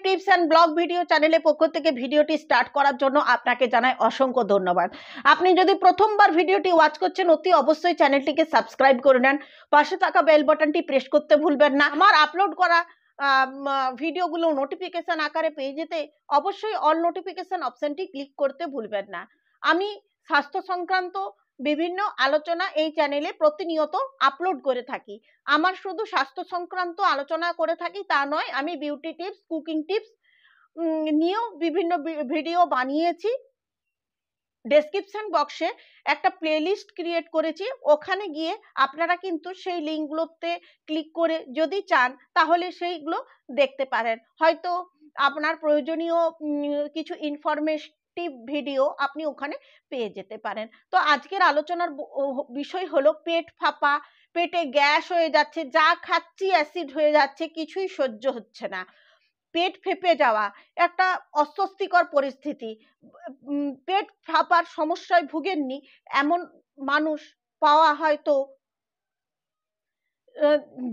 Tips and blog video চ্যানেলের পক্ষ থেকে ভিডিওটি স্টার্ট করার জন্য আপনাকে জানাই অসংখ্য ধন্যবাদ। আপনি যদি প্রথমবার ভিডিওটি ওয়াচ করছেন অতি অবশ্যই চ্যানেলটিকে সাবস্ক্রাইব করে নেন, পাশে থাকা বেল বাটনটি প্রেস করতে ভুলবেন না। আমার আপলোড করা ভিডিওগুলো নোটিফিকেশন আকারে পেয়ে যেতে অবশ্যই অল নোটিফিকেশন অপশনটি ক্লিক করতে ভুলবেন না। আমি স্বাস্থ্য সংক্রান্ত বিভিন্ন আলোচনা এই চ্যানেলে প্রতিনিয়ত আপলোড করে থাকি। আমার শুধু স্বাস্থ্য সংক্রান্ত আলোচনা করে থাকি তা নয়, আমি বিউটি টিপস, কুকিং টিপস নিয়েও বিভিন্ন ভিডিও বানিয়েছি। ডেসক্রিপশন বক্সে একটা প্লেলিস্ট ক্রিয়েট করেছি, ওখানে গিয়ে আপনারা কিন্তু সেই লিঙ্কগুলোতে ক্লিক করে যদি চান তাহলে সেইগুলো দেখতে পারেন। হয়তো আপনার প্রয়োজনীয় কিছু ইনফরমেটিভ ভিডিও আপনি ওখানে পেয়ে যেতে পারেন। তো আজকের আলোচনার বিষয় হলো পেট ফাঁপা, পেটে গ্যাস হয়ে যাচ্ছে, যা খাচ্ছি অ্যাসিড হয়ে যাচ্ছে, কিছুই সহ্য হচ্ছে না, পেট ফেঁপে যাওয়া, একটা অস্বস্তিকর পরিস্থিতি। পেট ফাঁপার সমস্যায় ভুগেননি এমন মানুষ পাওয়া হয়তো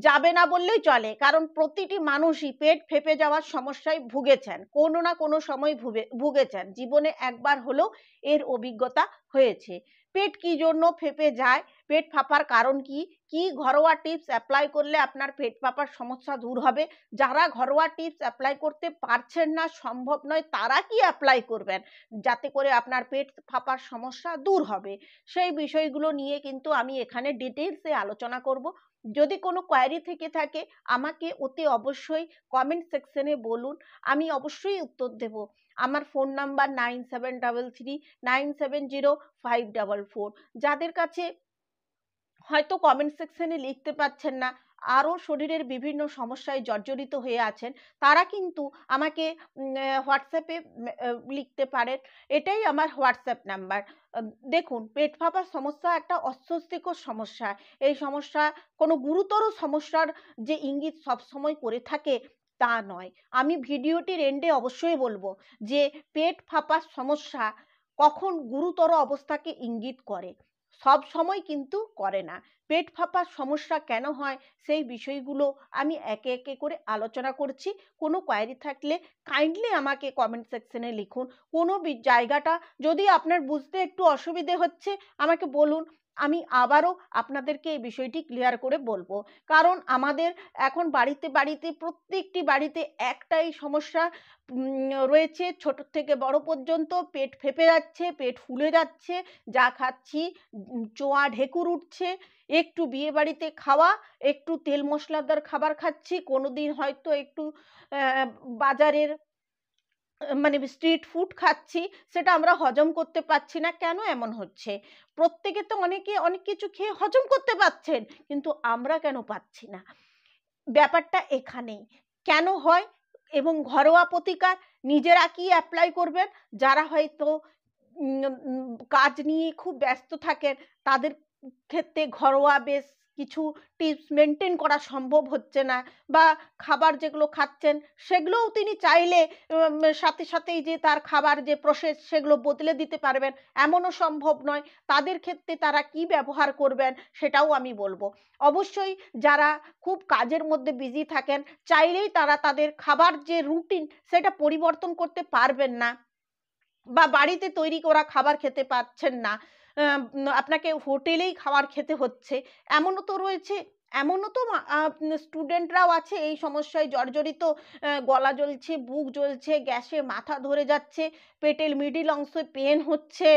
যাবে না বললেই চলে, কারণ প্রতিটি মানুষই পেট ফেঁপে যাওয়ার সমস্যায় ভুগেছেন, কোনো না কোনো সময় ভুগেছেন, জীবনে একবার হলেও এর অভিজ্ঞতা হয়েছে। পেট কি জন্য ফেঁপে যায়, পেট ফাঁপার কারণ কি, কি ঘরোয়া টিপস অ্যাপ্লাই করলে আপনার পেট ফাঁপার সমস্যা দূর হবে, যারা ঘরোয়া টিপস অ্যাপ্লাই করতে পারছেন না, সম্ভব নয়, তারা কি অ্যাপ্লাই করবেন যাতে করে আপনার পেট ফাঁপার সমস্যা দূর হবে, সেই বিষয়গুলো নিয়ে কিন্তু আমি এখানে ডিটেলসে আলোচনা করব। যদি কোনো কোয়ারি থেকে থাকে আমাকে অতি অবশ্যই কমেন্ট সেকশনে বলুন, আমি অবশ্যই উত্তর দেব। আমার ফোন নাম্বার 9733970544। যাদের কাছে হয়তো কমেন্ট সেকশনে লিখতে পাচ্ছেন না, আরও শরীরের বিভিন্ন সমস্যায় জর্জরিত হয়ে আছেন, তারা কিন্তু আমাকে হোয়াটসঅ্যাপে লিখতে পারেন। এটাই আমার হোয়াটসঅ্যাপ নাম্বার। দেখুন, পেট ফাঁপার সমস্যা একটা অস্বস্তিকর সমস্যা। এই সমস্যা কোনো গুরুতর সমস্যার যে ইঙ্গিত সবসময় করে থাকে তা নয়। আমি ভিডিওটির এন্ডে অবশ্যই বলবো যে পেট ফাঁপার সমস্যা কখন গুরুতর অবস্থাকে ইঙ্গিত করে, সব সময় কিন্তু করে না। পেট ফাঁপার সমস্যা কেন হয় সেই বিষয়গুলো আমি একে একে করে আলোচনা করছি। কোনো কোয়ারি থাকলে কাইন্ডলি আমাকে কমেন্ট সেকশনে লিখুন। কোনো জায়গাটা যদি আপনার বুঝতে একটু অসুবিধে হচ্ছে আমাকে বলুন, আমি আবারও আপনাদেরকে এই বিষয়টি ক্লিয়ার করে বলবো। কারণ আমাদের এখন বাড়িতে বাড়িতে প্রত্যেকটি বাড়িতে একটাই সমস্যা রয়েছে, ছোট থেকে বড় পর্যন্ত পেট ফেঁপে যাচ্ছে, পেট ফুলে যাচ্ছে, যা খাচ্ছি চোয়া ঢেকুর উঠছে, একটু বিয়ে বাড়িতে খাওয়া, একটু তেল মশলাদার খাবার খাচ্ছি, কোনোদিন হয়তো একটু বাজারের মানে স্ট্রিট ফুড খাচ্ছি, সেটা আমরা হজম করতে পারছি না। কেন এমন হচ্ছে? প্রত্যেকে তো অনেকে অনেক কিছু খেয়ে হজম করতে পারছেন, কিন্তু আমরা কেন পাচ্ছি না? ব্যাপারটা এখানেই। কেন হয় এবং ঘরোয়া প্রতিকার নিজেরা কি অ্যাপ্লাই করবেন, যারা হয়তো কাজ নিয়ে খুব ব্যস্ত থাকেন তাদের ক্ষেত্রে ঘরোয়া বেশ কিছু টিপস মেনটেন করা সম্ভব হচ্ছে না, বা খাবার যেগুলো খাচ্ছেন সেগুলোও তিনি চাইলে সাথে সাথেই যে তার খাবার যে প্রসেস সেগুলো বদলে দিতে পারবেন এমনও সম্ভব নয়। তাদের ক্ষেত্রে তারা কি ব্যবহার করবেন সেটাও আমি বলবো। অবশ্যই যারা খুব কাজের মধ্যে বিজি থাকেন চাইলেই তারা তাদের খাবার যে রুটিন সেটা পরিবর্তন করতে পারবেন না, বা বাড়িতে তৈরি করা খাবার খেতে পাচ্ছেন না, আপনাকে হোটেলেই খাবার খেতে হচ্ছে, এমনও তো রয়েছে। এমনও তো স্টুডেন্টরাও আছে এই সমস্যায় জর্জরিত, গলা জ্বলছে, বুক জ্বলছে, গ্যাসে মাথা ধরে যাচ্ছে, পেটের মিডিল অংশে পেন হচ্ছে,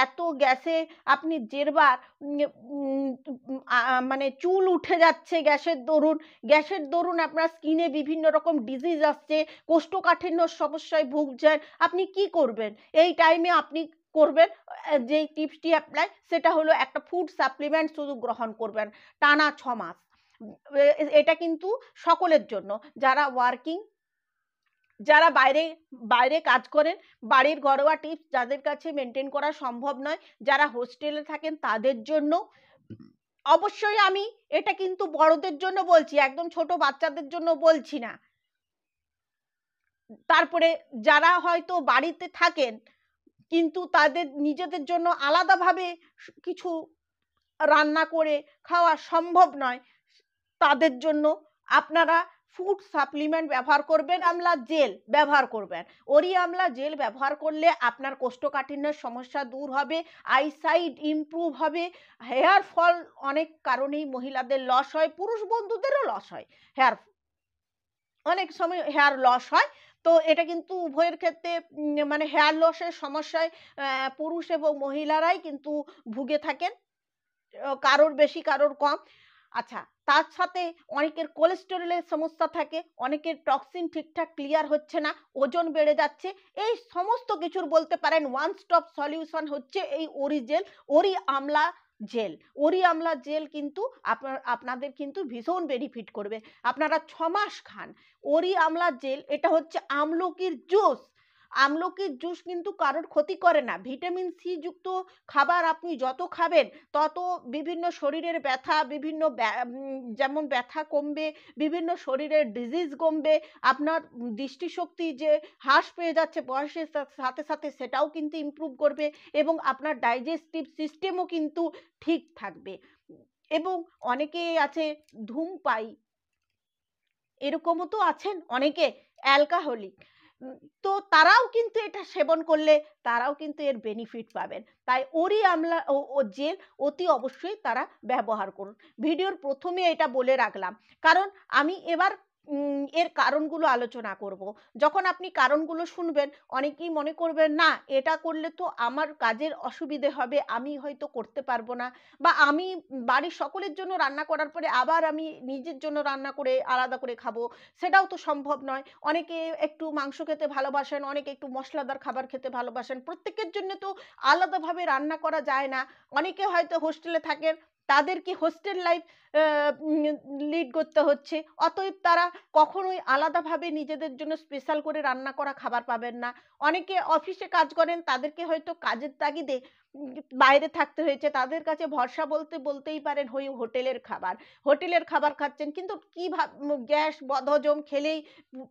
এত গ্যাসে আপনি জেরবার মানে চুল উঠে যাচ্ছে গ্যাসের দরুন আপনার স্কিনে বিভিন্ন রকম ডিজিজ আসছে, কোষ্ঠকাঠিন্যর সমস্যায় ভুগছেন। আপনি কি করবেন এই টাইমে? আপনি করবেন যে টিপসটি অ্যাপ্লাই, সেটা হলো একটা ফুড সাপ্লিমেন্ট শুধু গ্রহণ করবেন টানা 6 মাস। এটা কিন্তু সকলের জন্য, যারা ওয়ার্কিং, যারা বাইরে বাইরে কাজ করেন, বাড়ির ঘরোয়া টিপস যাদের কাছে মেনটেন করা সম্ভব নয়, যারা হোস্টেলে থাকেন তাদের জন্য অবশ্যই। আমি এটা কিন্তু বড়দের জন্য বলছি, একদম ছোট বাচ্চাদের জন্য বলছি না। তারপরে যারা হয়তো বাড়িতে থাকেন কিন্তু তাদের নিজেদের জন্য আলাদাভাবে কিছু রান্না করে খাওয়া সম্ভব নয়, তাদের জন্য আপনারা ফুড সাপ্লিমেন্ট ব্যবহার করবেন, আমলা জেল ব্যবহার করবেন। ওরি আমলা জেল ব্যবহার করলে আপনার কোষ্ঠকাঠিন্যের সমস্যা দূর হবে, আইসাইট ইমপ্রুভ হবে, হেয়ার ফল অনেক কারণেই মহিলাদের লস হয়, পুরুষ বন্ধুদেরও লস হয়, হেয়ার অনেক সময় হেয়ার লস হয়। তো এটা কিন্তু উভয়ের ক্ষেত্রে মানে হেয়ার লসের সমস্যায় পুরুষ এবং মহিলারাই কিন্তু ভুগে থাকেন, কারোর বেশি কারোর কম। আচ্ছা, তার সাথে অনেকের কোলেস্টেরলের সমস্যা থাকে, অনেকের টক্সিন ঠিকঠাক ক্লিয়ার হচ্ছে না, ওজন বেড়ে যাচ্ছে। এই সমস্ত কিছুর বলতে পারেন ওয়ান স্টপ সলিউশন হচ্ছে এই ওরি জেল, ওরি আমলা জেল। ওরি আমলা জেল কিন্তু আপনাদের কিন্তু ভীষণ বেনিফিট করবে। আপনারা 6 মাস খান ওরি আমলা জেল। এটা হচ্ছে আমলকির জুস। আমলকির জুস কিন্তু কারোর ক্ষতি করে না। ভিটামিন সি যুক্ত খাবার আপনি যত খাবেন তত বিভিন্ন শরীরের ব্যথা, বিভিন্ন যেমন ব্যথা কমবে, বিভিন্ন শরীরের ডিজিজ কমবে, আপনার দৃষ্টিশক্তি যে হ্রাস পেয়ে যাচ্ছে বয়সের সাথে সাথে সেটাও কিন্তু ইমপ্রুভ করবে, এবং আপনার ডাইজেস্টিভ সিস্টেমও কিন্তু ঠিক থাকবে। এবং অনেকেই আছে ধূমপায়ী, এরকমও তো আছেন অনেকে, অ্যালকাহলিক, তো তারাও কিন্তু এটা সেবন করলে তারাও কিন্তু এর বেনিফিট পাবেন। তাই ওরি আমলা ও জেল অতি অবশ্যই তারা ব্যবহার করুন। ভিডিওর প্রথমে এটা বলে রাখলাম, কারণ আমি এবার এর কারণগুলো আলোচনা করব। যখন আপনি কারণগুলো শুনবেন অনেকেই মনে করবেন না এটা করলে তো আমার কাজের অসুবিধে হবে, আমি হয়তো করতে পারবো না, বা আমি বাড়ির সকলের জন্য রান্না করার পরে আবার আমি নিজের জন্য রান্না করে আলাদা করে খাবো, সেটাও তো সম্ভব নয়। অনেকে একটু মাংস খেতে ভালোবাসেন, অনেকে একটু মশলাদার খাবার খেতে ভালোবাসেন, প্রত্যেকের জন্য তো আলাদাভাবে রান্না করা যায় না। অনেকে হয়তো হোস্টেলে থাকেন, তাদেরকে হোস্টেল লাইফ লিড করতে হচ্ছে, অতএব তারা কখনোই আলাদাভাবে নিজেদের জন্য স্পেশাল করে রান্না করা খাবার পাবেন না। অনেকে অফিসে কাজ করেন, তাদেরকে হয়তো কাজের তাগিদে বাইরে থাকতে হয়েছে, তাদের কাছে ভরসা বলতেই পারেন ওই হোটেলের খাবার খাচ্ছেন, কিন্তু কি গ্যাস বদহজম খেলেই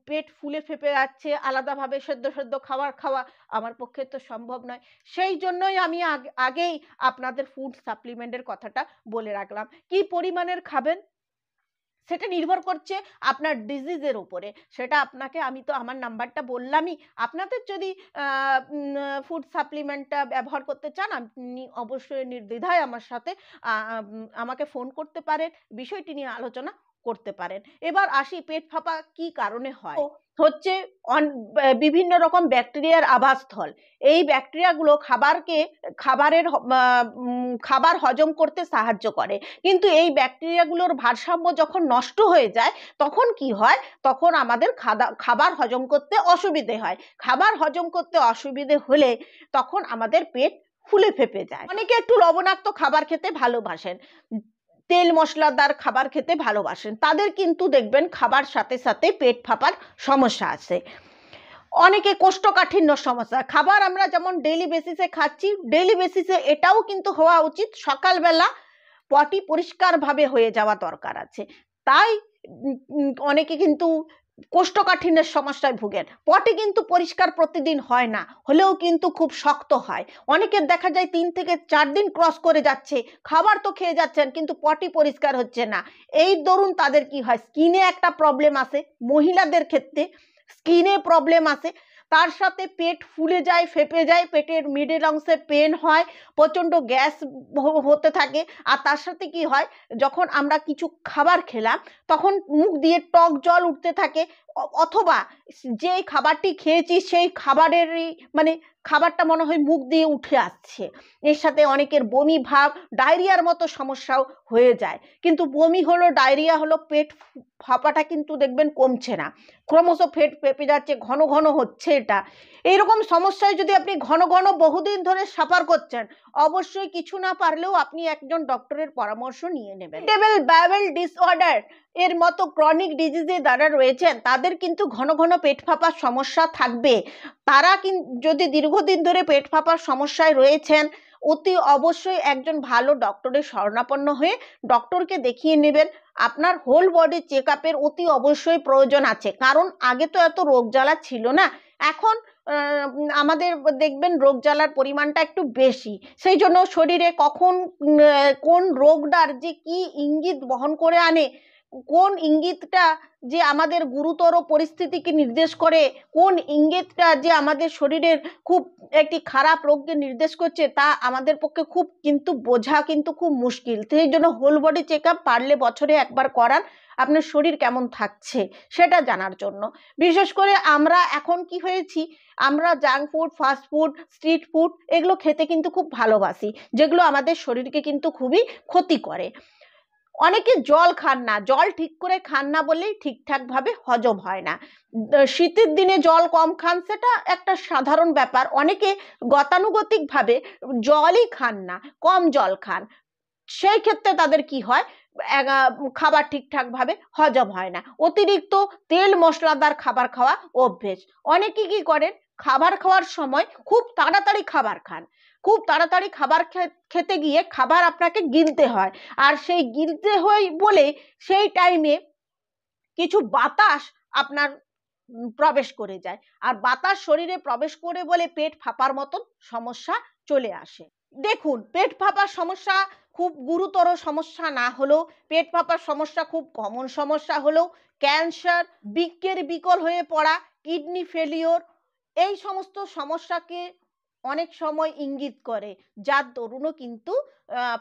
পেট ফুলে ফেপে যাচ্ছে, আলাদাভাবে সেদ্ধ খাবার খাওয়া আমার পক্ষে তো সম্ভব নয়। সেই জন্যই আমি আগেই আপনাদের ফুড সাপ্লিমেন্টের কথাটা বলে রাখলাম। কি পরিমাণের খাবেন সেটা নির্ভর করছে আপনার ডিজিজের উপরে, সেটা আপনাকে আমি তো আমার নাম্বারটা বললামই। আপনাদের যদি ফুড সাপ্লিমেন্টটা ব্যবহার করতে চান আপনি অবশ্যই নির্দ্বিধায় আমার সাথে আমাকে ফোন করতে পারেন, বিষয়টি নিয়ে আলোচনা করতে পারেন। এবার আসি পেট ফাঁপা কি কারণে হয়। হচ্ছে বিভিন্ন রকম ব্যাকটেরিয়ার আবাসস্থল। এই ব্যাকটেরিয়াগুলো খাবার হজম করতে সাহায্য করে, কিন্তু এই ব্যাকটেরিয়াগুলোর ভারসাম্য যখন নষ্ট হয়ে যায় তখন কি হয়, তখন আমাদের খাবার হজম করতে অসুবিধে হয়। খাবার হজম করতে অসুবিধে হলে তখন আমাদের পেট ফুলে ফেপে যায়। অনেকে একটু লবণাক্ত খাবার খেতে ভালোবাসেন, তেল মশলাদার খাবার খেতে ভালোবাসেন, তাদের কিন্তু দেখবেন খাবার সাথে সাথে পেট ফাঁপার সমস্যা আছে। অনেকে কোষ্ঠকাঠিন্য সমস্যা, খাবার আমরা যেমন ডেইলি বেসিসে খাচ্ছি, ডেইলি বেসিসে এটাও কিন্তু হওয়া উচিত, সকালবেলা পটি পরিষ্কারভাবে হয়ে যাওয়া দরকার আছে। তাই অনেকে কিন্তু কোষ্ঠকাঠিন্যের সমস্যায় ভুগেন। পটি কিন্তু পরিষ্কার প্রতিদিন হয় না, হলেও কিন্তু খুব শক্ত হয়। অনেকের দেখা যায় 3 থেকে 4 দিন ক্রস করে যাচ্ছে, খাবার তো খেয়ে যাচ্ছেন কিন্তু পটি পরিষ্কার হচ্ছে না। এই দরুন তাদের কি হয়, স্কিনে একটা প্রবলেম আসে, মহিলাদের ক্ষেত্রে স্কিনে প্রবলেম আসে, তার সাথে পেট ফুলে যায়, ফেপে যায়, পেটের মিডল অংশে পেন হয়, প্রচণ্ড গ্যাস হতে থাকে। আর তার সাথে কি হয়, যখন আমরা কিছু খাবার খেলাম তখন মুখ দিয়ে টক জল উঠতে থাকে, অথবা যেই খাবারটি খেয়েছি সেই খাবারেরই মানে খাবারটা মনে হয় মুখ দিয়ে উঠে আসছে। এর সাথে অনেকের বমি ভাব, ডায়রিয়ার মতো সমস্যাও হয়ে যায়। কিন্তু বমি হলো, ডায়রিয়া হলো, পেট ফাঁপাটা কিন্তু দেখবেন কমছে না, ক্রমশ পেট ফেপে যাচ্ছে, ঘন ঘন হচ্ছে। এটা এইরকম সমস্যায় যদি আপনি ঘন ঘন বহুদিন ধরে সাফার করছেন, অবশ্যই কিছু না পারলেও আপনি একজন ডক্টরের পরামর্শ নিয়ে নেবেন। ইরিটেবল বাওয়েল ডিসঅর্ডার এর মতো ক্রনিক ডিজিজে যারা রয়েছেন তাদের কিন্তু ঘন ঘন পেট ফাঁপার সমস্যা থাকবে। তারা যদি দীর্ঘদিন ধরে পেট ফাঁপার সমস্যায় রয়েছেন, অতি অবশ্যই একজন ভালো ডক্টরের শরণাপন্ন হয়ে ডক্টরকে দেখিয়ে নেবেন। আপনার হোল বডি চেক আপের অতি অবশ্যই প্রয়োজন আছে, কারণ আগে তো এত রোগ জ্বালা ছিল না, এখন আমাদের দেখবেন রোগ জ্বালার পরিমাণটা একটু বেশি। সেই জন্য শরীরে কখন কোন রোগটার যে কি ইঙ্গিত বহন করে আনে কোন ইঙ্গিতটা যে আমাদের গুরুতর পরিস্থিতিকে নির্দেশ করে, কোন ইঙ্গিতটা যে আমাদের শরীরের খুব একটি খারাপ রোগকে নির্দেশ করছে, তা আমাদের পক্ষে খুব কিন্তু বোঝা কিন্তু খুব মুশকিল। সেই জন্য হোল বডি চেক আপ পারলে বছরে একবার করান, আপনার শরীর কেমন থাকছে সেটা জানার জন্য। বিশেষ করে আমরা এখন কি হয়েছি, আমরা junk food, fast food, street food এগুলো খেতে কিন্তু খুব ভালোবাসি, যেগুলো আমাদের শরীরকে কিন্তু খুবই ক্ষতি করে। অনেকে জল খান না, জল ঠিক করে খান না বলেই ঠিকঠাকভাবে হজম হয় না। শীতের দিনে জল কম খান, সেটা একটা সাধারণ ব্যাপার। অনেকে গতানুগতিকভাবে জলই খান না, কম জল খান, সেই ক্ষেত্রে তাদের কি হয়, খাবার ঠিকঠাকভাবে হজম হয় না। অতিরিক্ত তেল মশলাদার খাবার খাওয়া অভ্যেস। অনেকে কি করেন, খাবার খাওয়ার সময় খুব তাড়াতাড়ি খাবার খান, খুব তাড়াতাড়ি খাবার খেতে গিয়ে খাবার আপনাকে গিলতে হয়, আর সেই গিলতে হয় বলে সেই টাইমে কিছু বাতাস আপনার প্রবেশ করে যায়, আর বাতাস শরীরে প্রবেশ করে বলে পেট ফাঁপার মতন সমস্যা চলে আসে। দেখুন, পেট ফাঁপার সমস্যা খুব গুরুতর সমস্যা না হলেও, পেট ফাঁপার সমস্যা খুব কমন সমস্যা হলেও, ক্যান্সার, বৃক্কের বিকল হয়ে পড়া, কিডনি ফেলিওর, এই সমস্ত সমস্যাকে অনেক সময় ইঙ্গিত করে, যার দরুনও কিন্তু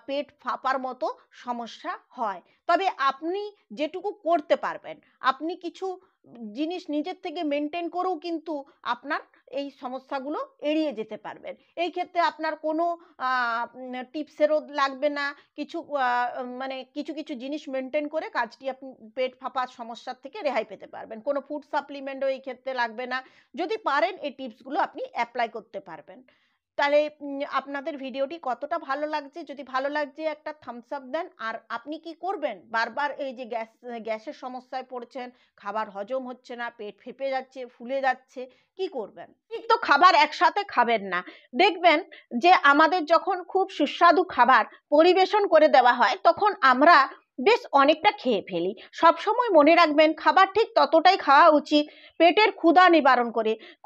পেট ফাঁপার মতো সমস্যা হয়। তবে আপনি যেটুকু করতে পারবেন, আপনি কিছু জিনিস নিজের থেকে মেনটেন করেও কিন্তু আপনার এই সমস্যাগুলো এড়িয়ে যেতে পারবেন। এই ক্ষেত্রে আপনার কোনো টিপসেরও লাগবে না, কিছু মানে কিছু কিছু জিনিস মেনটেন করে কাজটি আপনি পেট ফাঁপার সমস্যার থেকে রেহাই পেতে পারবেন। কোনো ফুড সাপ্লিমেন্টও এই ক্ষেত্রে লাগবে না, যদি পারেন এই টিপসগুলো আপনি অ্যাপ্লাই করতে পারবেন। তাহলে আপনাদের ভিডিওটি কতটা ভালো লাগছে, যদি ভালো লাগছে একটা থামস আপ দেন। আর আপনি কি করবেন, বারবার এই যে গ্যাসের সমস্যায় পড়ছেন, খাবার হজম হচ্ছে না, পেট ফেঁপে যাচ্ছে, ফুলে যাচ্ছে, কি করবেন? ঠিক তো খাবার একসাথে খাবেন না। দেখবেন যে আমাদের যখন খুব সুস্বাদু খাবার পরিবেশন করে দেওয়া হয়, তখন আমরা বেশ অনেকটা খেয়ে ফেলি। সবসময় মনে রাখবেন, খাবার ঠিক ততটাই খাওয়া উচিত পেটের ক্ষুধা নিবারণ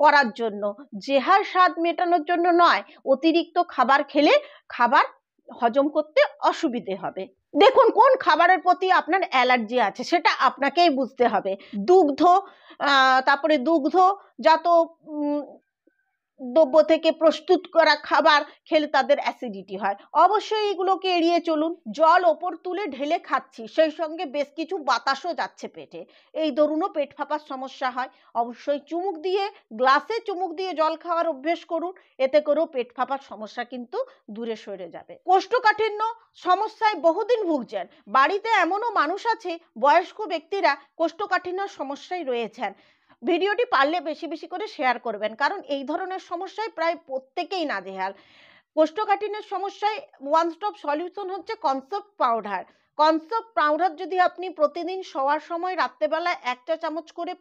করার জন্য, জেহার স্বাদ মেটানোর জন্য নয়। অতিরিক্ত খাবার খেলে খাবার হজম করতে অসুবিধে হবে। দেখুন, কোন খাবারের প্রতি আপনার অ্যালার্জি আছে সেটা আপনাকেই বুঝতে হবে। দুগ্ধ, তারপরে দুগ্ধজাত দ্রব্য থেকে প্রস্তুত করা খাবার খেলে তাদের অ্যাসিডিটি হয়, অবশ্যই এগুলোকে এড়িয়ে চলুন। জল ওপর তুলে ঢেলে খাচ্ছি, সেই সঙ্গে বেশ কিছু বাতাসও যাচ্ছে পেটে, এই দরুনও পেট ফাঁপার সমস্যা হয়। অবশ্যই গ্লাসে চুমুক দিয়ে জল খাওয়ার অভ্যেস করুন, এতে করেও পেট ফাঁপার সমস্যা কিন্তু দূরে সরে যাবে। কোষ্ঠকাঠিন্য সমস্যায় বহুদিন ভুগছেন, বাড়িতে এমনও মানুষ আছে, বয়স্ক ব্যক্তিরা কোষ্ঠকাঠিন্যর সমস্যায় রয়েছেন, ভিডিওটি পারলে বেশি বেশি করে শেয়ার করবেন, কারণ এই ধরনের সমস্যায় প্রায় প্রত্যেকেই নাজেহাল। কোষ্ঠকাঠিন্যের সমস্যায় ওয়ান স্টপ সলিউশন হচ্ছে কনসেপ্ট পাউডার। কনসেপ্ট পাউডার যদি আপনি প্রতিদিন শোয়ার সময় রাত্রেবেলা 1 চা চামচ করে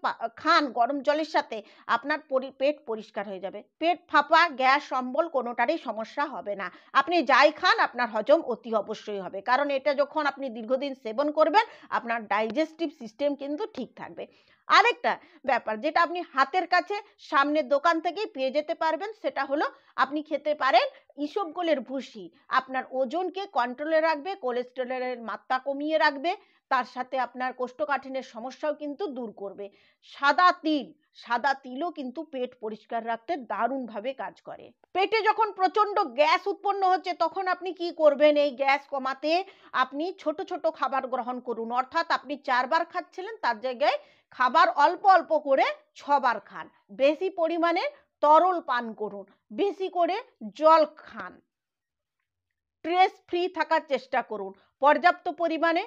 খান গরম জলের সাথে, আপনার পেট পরিষ্কার হয়ে যাবে। পেট ফাঁপা, গ্যাস, অম্বল কোনোটারই সমস্যা হবে না। আপনি যাই খান আপনার হজম অতি অবশ্যই হবে, কারণ এটা যখন আপনি দীর্ঘদিন সেবন করবেন, আপনার ডাইজেস্টিভ সিস্টেম কিন্তু ঠিক থাকবে। আরেকটা ব্যাপার যেটা আপনি হাতের কাছে সামনের দোকান থেকেই পেয়ে যেতে পারবেন, সেটা হলো আপনি খেতে পারেন ইসবগোলের ভুসি। আপনার ওজনকে কন্ট্রোলে রাখবে, কোলেস্টেরলের মাত্রা কমিয়ে রাখবে, তার সাথে আপনার কোষ্ঠকাঠিন্যের সমস্যাও কিন্তু দূর করবে। সাদা তিলও কিন্তু পেট পরিষ্কার রাখতে দারুণভাবে কাজ করে। পেটে যখন প্রচন্ড গ্যাস উৎপন্ন হচ্ছে, তখন আপনি কি করবেন, এই গ্যাস কমাতে আপনি ছোট ছোট খাবার গ্রহণ করুন। অর্থাৎ আপনি 4 বার খাচ্ছিলেন, তার জায়গায় খাবার অল্প অল্প করে 6 বার খান। বেশি পরিমাণে তরল পান করুন, বেশি করে জল খান, স্ট্রেস ফ্রি থাকার চেষ্টা করুন। পর্যাপ্ত পরিমাণে,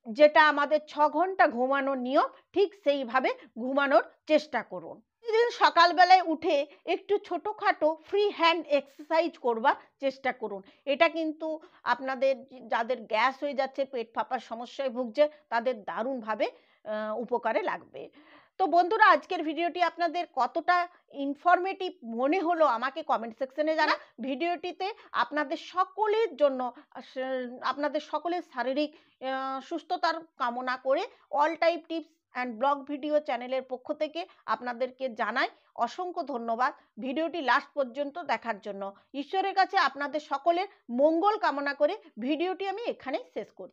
যেটা আমাদের 6 ঘন্টা ঘুমানোর নিয়ম, ঠিক সেইভাবে ঘুমানোর চেষ্টা করুন। প্রতিদিন সকালবেলায় উঠে একটু ছোটোখাটো ফ্রি হ্যান্ড এক্সারসাইজ করবার চেষ্টা করুন। এটা কিন্তু আপনাদের যাদের গ্যাস হয়ে যাচ্ছে, পেট ফাঁপার সমস্যায় ভুগছে, তাদের দারুণভাবে উপকারে লাগবে। তো বন্ধুরা, আজকের ভিডিওটি আপনাদের কতটা ইনফরমেটিভ মনে হলো আমাকে কমেন্ট সেকশনে জানান। ভিডিওটিতে আপনাদের সকলের জন্য, আপনাদের সকলের শারীরিক সুস্থতার কামনা করে all type tips and blog video চ্যানেলের পক্ষ থেকে আপনাদেরকে জানাই অসংখ্য ধন্যবাদ ভিডিওটি লাস্ট পর্যন্ত দেখার জন্য। ঈশ্বরের কাছে আপনাদের সকলের মঙ্গল কামনা করে ভিডিওটি আমি এখানেই শেষ করছি।